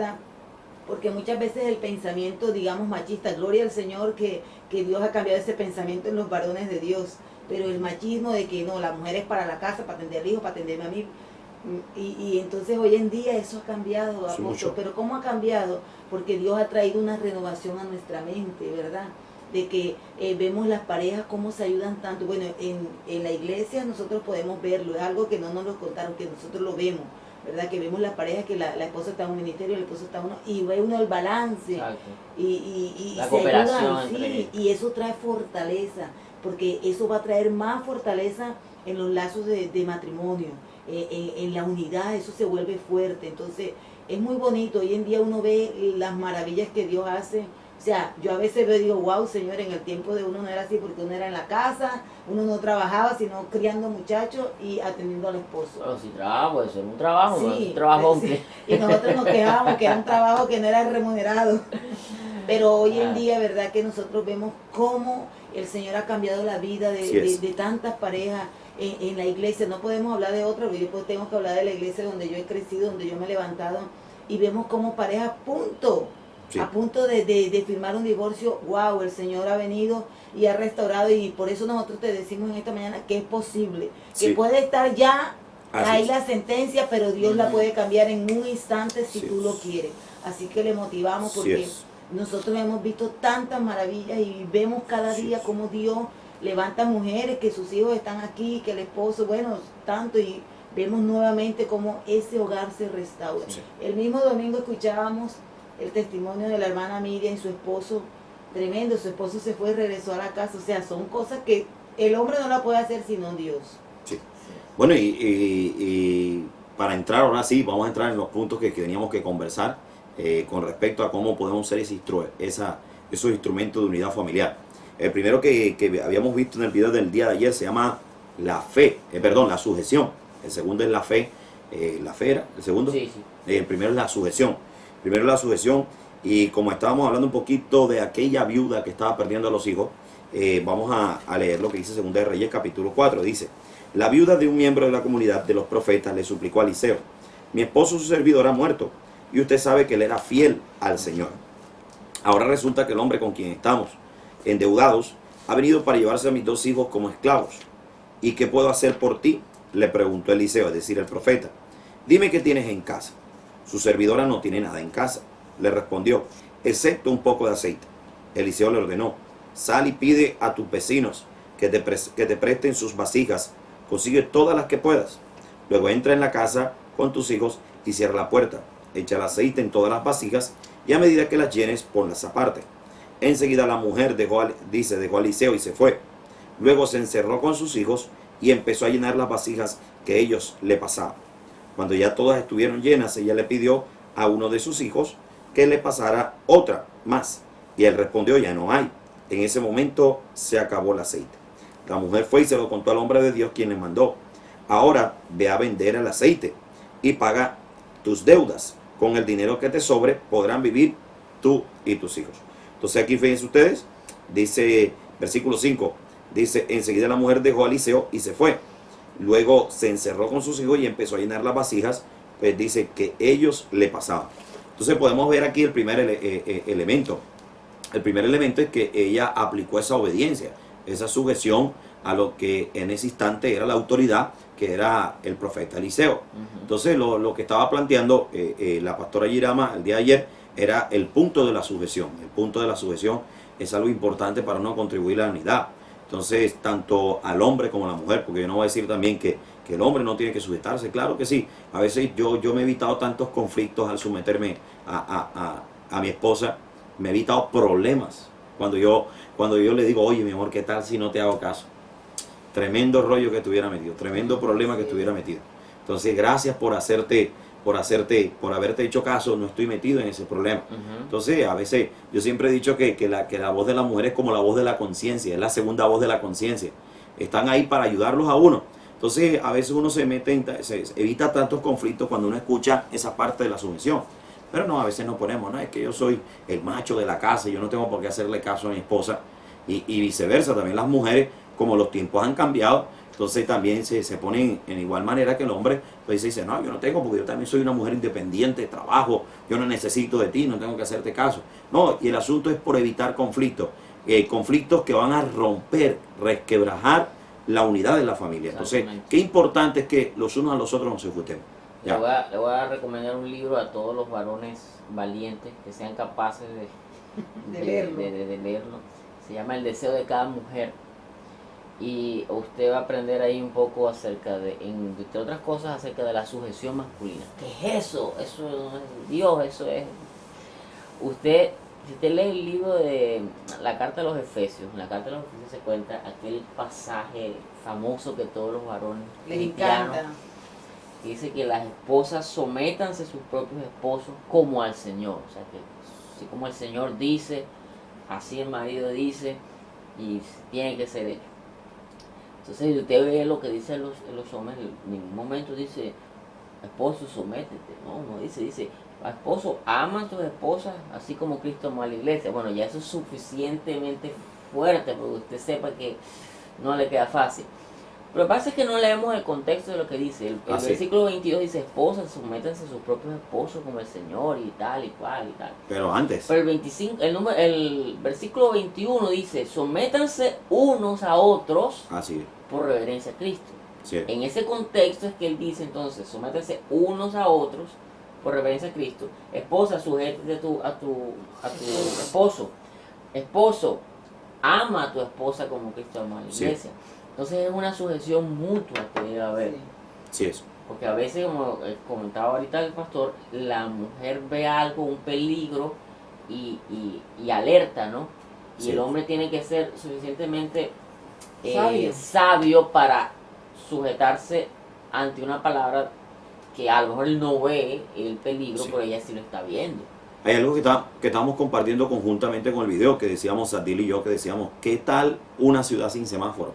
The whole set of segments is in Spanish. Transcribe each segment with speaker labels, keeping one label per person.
Speaker 1: ¿verdad? Porque muchas veces el pensamiento, digamos, machista, gloria al Señor que Dios ha cambiado ese pensamiento en los varones de Dios, pero el machismo de que no, la mujer es para la casa, para atender al hijo, para atenderme a mí, y entonces hoy en día eso ha cambiado,
Speaker 2: Sí,
Speaker 1: apóstol.
Speaker 2: mucho.
Speaker 1: Pero ¿cómo ha cambiado? Porque Dios ha traído una renovación a nuestra mente, ¿verdad? De que vemos las parejas cómo se ayudan tanto. Bueno, en la iglesia nosotros podemos verlo, es algo que no nos lo contaron, que nosotros lo vemos, ¿verdad? Que vemos las parejas, que la esposa está en un ministerio, el esposo está en uno, y ve uno el balance.
Speaker 3: Exacto.
Speaker 1: Y
Speaker 3: La
Speaker 1: se
Speaker 3: cooperación
Speaker 1: ayudan,
Speaker 3: entre
Speaker 1: sí,
Speaker 3: ellos.
Speaker 1: y eso trae fortaleza, porque eso va a traer más fortaleza en los lazos de matrimonio, en la unidad, eso se vuelve fuerte. Entonces es muy bonito, hoy en día uno ve las maravillas que Dios hace. O sea, yo a veces veo y digo, wow, Señor, en el tiempo de uno no era así, porque uno era en la casa, uno no trabajaba, sino criando muchachos y atendiendo al esposo.
Speaker 3: Pero si trabajo, puede ser un trabajo, no es
Speaker 1: Sí,
Speaker 3: un trabajo
Speaker 1: sí. Y nosotros nos quejábamos que era un trabajo que no era remunerado. Pero hoy en día, ¿verdad? Que nosotros vemos cómo el Señor ha cambiado la vida de tantas parejas en la iglesia. No podemos hablar de otra, porque yo tengo que hablar de la iglesia donde yo he crecido, donde yo me he levantado, y vemos cómo parejas a punto de firmar un divorcio. Wow, el Señor ha venido y ha restaurado, y por eso nosotros te decimos en esta mañana que es posible, que puede estar ya ahí la sentencia, pero Dios la puede cambiar en un instante si tú lo quieres. Así que le motivamos, porque nosotros hemos visto tantas maravillas y vemos cada día cómo Dios levanta mujeres, que sus hijos están aquí, que el esposo, bueno, tanto, y vemos nuevamente cómo ese hogar se restaura. El mismo domingo escuchábamos el testimonio de la hermana Miriam y su esposo, tremendo, su esposo se fue y regresó a la casa. O sea, son cosas que el hombre no la puede hacer sino Dios.
Speaker 2: Sí. Bueno, y para entrar ahora sí, vamos a entrar en los puntos que teníamos que conversar con respecto a cómo podemos ser esos instrumentos de unidad familiar. El primero que habíamos visto en el video del día de ayer se llama la fe, la sujeción. El segundo es la fe. ¿La fe era? ¿El segundo?
Speaker 3: Sí.
Speaker 2: El primero es la sujeción. Primero la sujeción, y como estábamos hablando un poquito de aquella viuda que estaba perdiendo a los hijos, vamos a leer lo que dice Segunda de Reyes capítulo 4. Dice: la viuda de un miembro de la comunidad de los profetas le suplicó a Eliseo: mi esposo su servidor ha muerto, y usted sabe que él era fiel al Señor. Ahora resulta que el hombre con quien estamos endeudados ha venido para llevarse a mis 2 hijos como esclavos. ¿Y qué puedo hacer por ti?, le preguntó Eliseo, es decir, el profeta. Dime qué tienes en casa. Su servidora no tiene nada en casa, le respondió, excepto un poco de aceite. Eliseo le ordenó: sal y pide a tus vecinos que te presten sus vasijas, consigue todas las que puedas. Luego entra en la casa con tus hijos y cierra la puerta. Echa el aceite en todas las vasijas y a medida que las llenes, ponlas aparte. Enseguida la mujer dejó a Eliseo y se fue. Luego se encerró con sus hijos y empezó a llenar las vasijas que ellos le pasaban. Cuando ya todas estuvieron llenas, ella le pidió a uno de sus hijos que le pasara otra más. Y él respondió: ya no hay. En ese momento se acabó el aceite. La mujer fue y se lo contó al hombre de Dios, quien le mandó: ahora ve a vender el aceite y paga tus deudas. Con el dinero que te sobre podrán vivir tú y tus hijos. Entonces aquí fíjense ustedes, dice versículo 5, dice: enseguida la mujer dejó a Eliseo y se fue. Luego se encerró con sus hijos y empezó a llenar las vasijas, pues dice que ellos le pasaban. Entonces podemos ver aquí el primer elemento. El primer elemento es que ella aplicó esa obediencia, esa sujeción a lo que en ese instante era la autoridad, que era el profeta Eliseo. Entonces lo que estaba planteando la pastora Yirama el día de ayer era el punto de la sujeción. El punto de la sujeción es algo importante para no contribuir a la unidad. Entonces, tanto al hombre como a la mujer, porque yo no voy a decir también que el hombre no tiene que sujetarse, claro que sí. A veces yo me he evitado tantos conflictos al someterme a mi esposa, me he evitado problemas. Cuando yo le digo: oye, mi amor, ¿qué tal si no te hago caso? Tremendo rollo que estuviera metido, tremendo problema que estuviera metido. Entonces, gracias por haberte hecho caso, no estoy metido en ese problema. Entonces, a veces, yo siempre he dicho que la voz de la mujer es como la voz de la conciencia, es la segunda voz de la conciencia. Están ahí para ayudarlos a uno. Entonces, a veces uno se evita tantos conflictos cuando uno escucha esa parte de la sumisión. Pero no, a veces nos ponemos, no, es que yo soy el macho de la casa, yo no tengo por qué hacerle caso a mi esposa. Y viceversa, también las mujeres, como los tiempos han cambiado, Entonces también se ponen en igual manera que el hombre pues dice, no, yo no tengo porque yo también soy una mujer independiente, trabajo, yo no necesito de ti, no tengo que hacerte caso. No, y el asunto es por evitar conflictos, conflictos que van a romper, resquebrajar la unidad de la familia. Entonces, qué importante es que los unos a los otros nos ajustemos.
Speaker 3: Le voy a recomendar un libro a todos los varones valientes que sean capaces de leerlo. Se llama El deseo de cada mujer. Y usted va a aprender ahí un poco acerca de, entre otras cosas, acerca de la sujeción masculina. ¿Qué es eso? Eso no es Dios, eso es... Usted, si usted lee el libro de la Carta de los Efesios, en la Carta de los Efesios se cuenta aquel pasaje famoso que todos los varones cristianos, que dice que las esposas sométanse a sus propios esposos como al Señor. O sea, que así como el Señor dice, así el marido dice, y tiene que ser hecho. Entonces usted ve lo que dicen los hombres, en ningún momento dice, esposo, sométete. No dice, esposo, ama a tus esposas así como Cristo amó a la iglesia. Bueno, ya eso es suficientemente fuerte para que usted sepa que no le queda fácil. Pero lo que pasa es que no leemos el contexto de lo que dice. El versículo 22 dice, esposas, sométanse a sus propios esposos como el Señor y tal y cual y tal.
Speaker 2: Pero antes.
Speaker 3: Pero el versículo 21 dice, sométanse unos a otros por reverencia a Cristo.
Speaker 2: Sí.
Speaker 3: En ese contexto es que él dice entonces, sométanse unos a otros por reverencia a Cristo. Esposa, sujétate a tu esposo. Esposo, ama a tu esposa como Cristo ama a la iglesia. Entonces es una sujeción mutua que debe haber.
Speaker 2: Sí, eso.
Speaker 3: Porque a veces, como comentaba ahorita el pastor, la mujer ve algo, un peligro y alerta, ¿no? Y el hombre tiene que ser suficientemente sabio para sujetarse ante una palabra que a lo mejor él no ve el peligro, pero ella sí lo está viendo.
Speaker 2: Hay algo que estábamos compartiendo conjuntamente con el video, que decíamos, Sadil y yo, que decíamos, ¿qué tal una ciudad sin semáforo?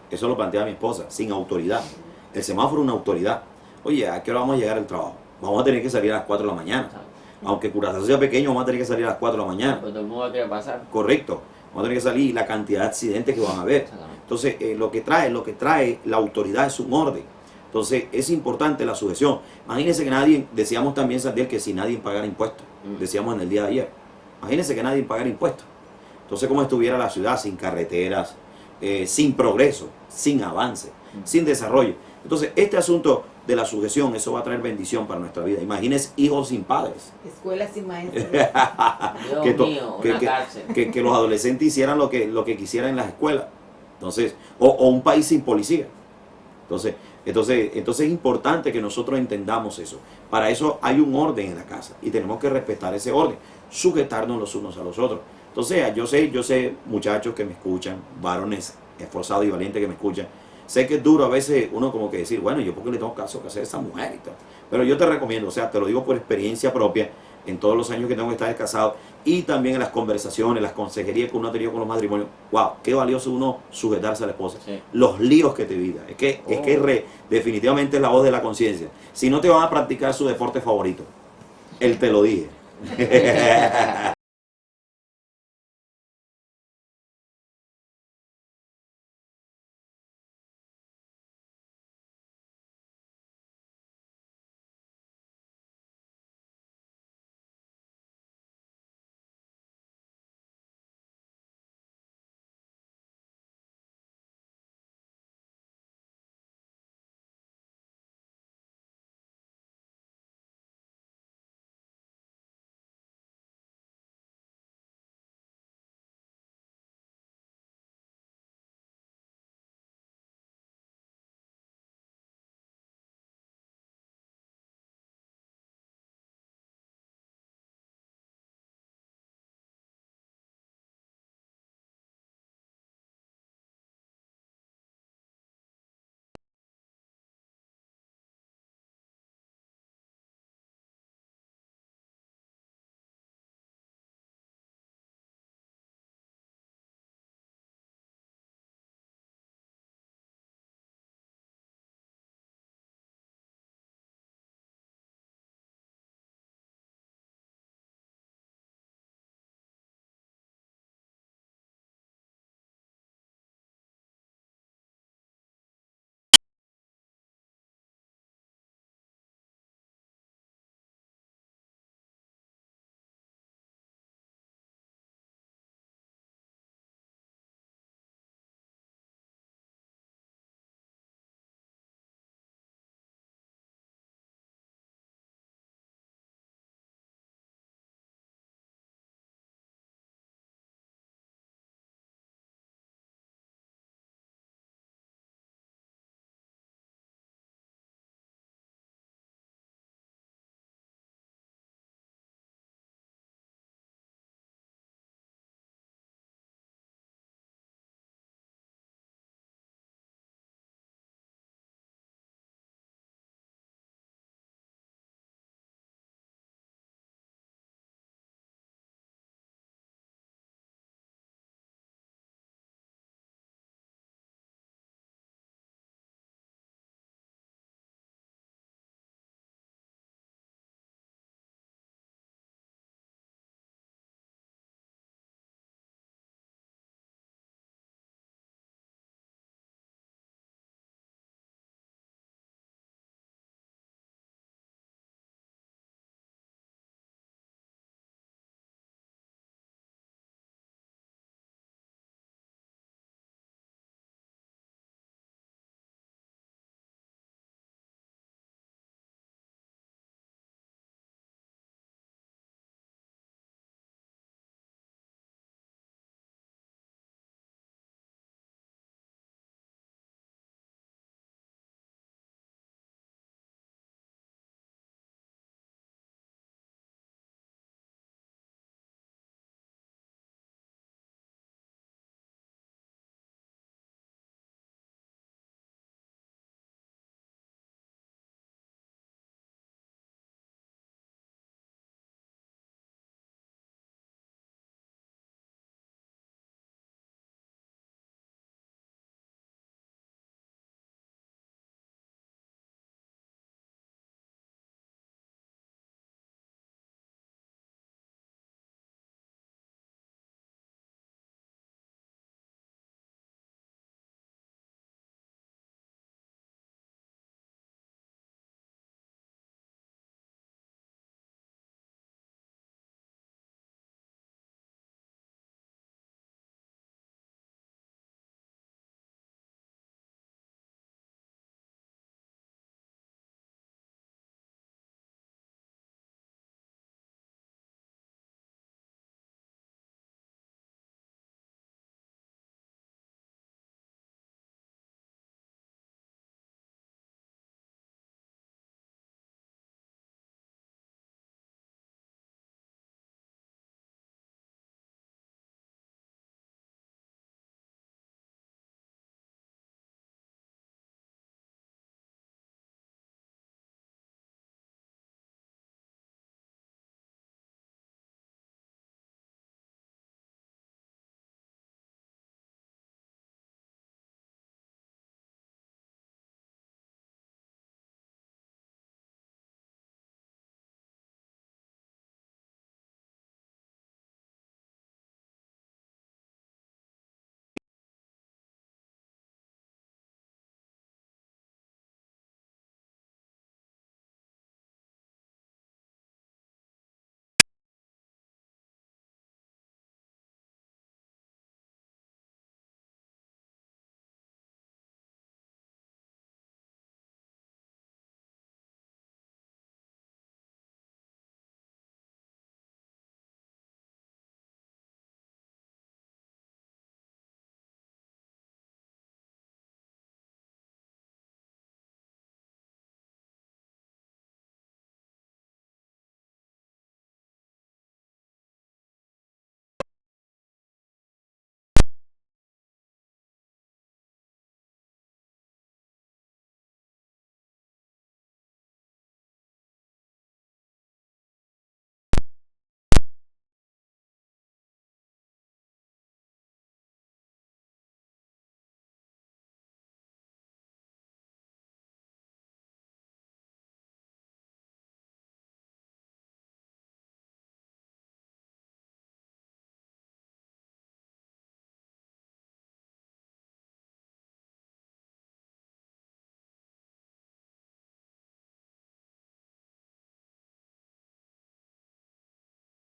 Speaker 2: Eso lo plantea mi esposa, sin autoridad. El semáforo es una autoridad. Oye, ¿a qué hora vamos a llegar al trabajo? Vamos a tener que salir a las 4 de la mañana. Aunque Curazao sea pequeño, vamos a tener que salir a las 4 de la mañana.
Speaker 3: Pues todo el mundo va a querer pasar.
Speaker 2: Correcto. Vamos a tener que salir, la cantidad de accidentes que van a haber. Entonces, lo que trae la autoridad es un orden. Entonces, es importante la sujeción. Imagínense que nadie, decíamos también, Sadil, que si nadie pagara impuestos. Decíamos en el día de ayer. Imagínense que nadie pagara impuestos. Entonces, ¿cómo estuviera la ciudad sin carreteras, sin progreso, sin avance, sin desarrollo? Entonces, este asunto de la sujeción, eso va a traer bendición para nuestra vida. Imagínense hijos sin padres.
Speaker 1: Escuelas sin maestros.
Speaker 2: que los adolescentes hicieran lo que quisieran en las escuelas. Entonces, o un país sin policía. Entonces es importante que nosotros entendamos eso. Para eso hay un orden en la casa y tenemos que respetar ese orden, sujetarnos los unos a los otros. Entonces yo sé muchachos que me escuchan, varones esforzados y valientes que me escuchan, sé que es duro a veces uno como que decir, bueno, yo porque le tengo caso que hacer a esa mujer y tal. Pero yo te recomiendo, o sea, te lo digo por experiencia propia, en todos los años que tengo que estar casado y también en las conversaciones, las consejerías que uno ha tenido con los matrimonios. Wow, qué valioso uno sujetarse a la esposa. Sí. Los líos que te evita. Es que definitivamente es la voz de la conciencia. Si no te van a practicar su deporte favorito, él te lo dije.